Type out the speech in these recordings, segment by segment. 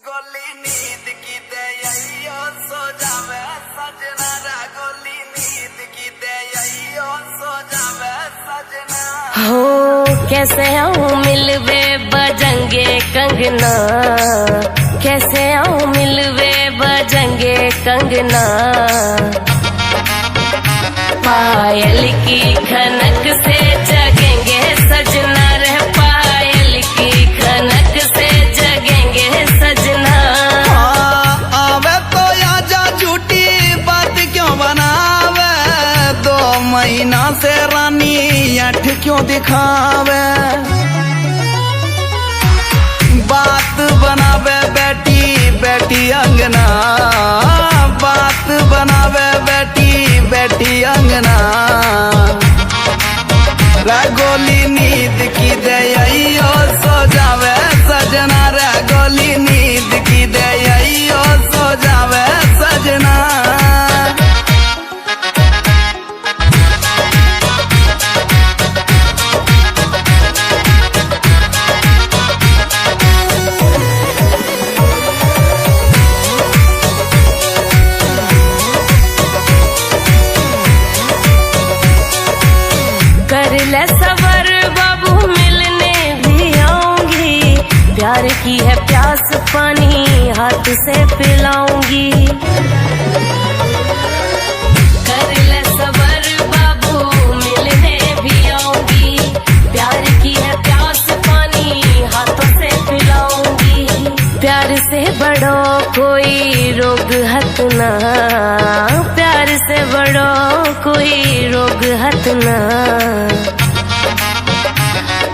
गोली नींद की दे सो जावे सजना रा गोली नींद की दे सो जावे सजना। हो कैसे आऊं मिलवे बजंगे कंगना, कैसे आऊं मिलवे बजंगे कंगना। पायल की खनक से जगेंगे सजना रे, पायल की खनक से जगेंगे सजना। आवे तो आजा झूठी बात क्यों बनावे, 2 महीना से रानी अठ क्यों दिखावे। बात बनावे बैठी बैठी अंगना, बात बनावे बैठी बैठी अंगना। गोली नींद की दे सो जावे सजना रे, गोली नींद की दे सो जावे सजना। कर ले सबर बाबू मिलने भी आऊंगी, प्यार की है प्यास पानी हाथ से पिलाऊंगी। कर ले सबर बाबू मिलने भी आऊंगी, प्यार की है प्यास पानी हाथों से पिलाऊंगी। प्यार से बड़ो कोई रोग हत ना, प्यार से बड़ो कोई रोग हत ना।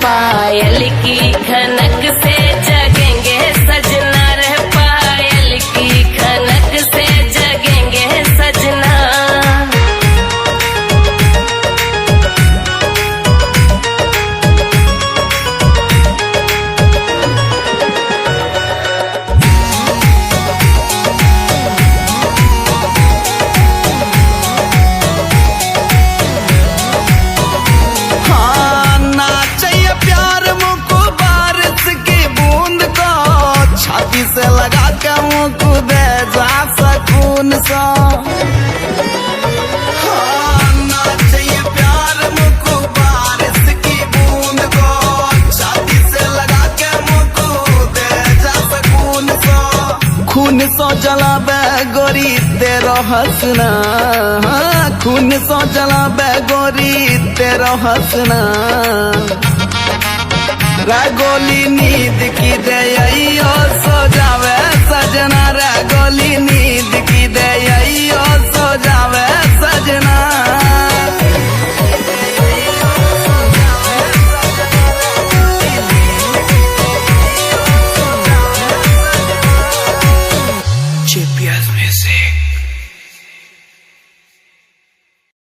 पायल की खनक से जगेंगे सजना रे, पायल की खनक से जगेंगे सजना। छाती से लगा के मुझको दे जा सकून सा। ना चाहिए प्यार मुझको बारिश की बूंद को, छाती से लगा के मुझको दे जा सकून सा। खून सो जलावे गोरी तेरो हंसना, खून सो जलावे गोरी तेरो हंसना। गोली नींद की दे सो जावे सजना रे, गोली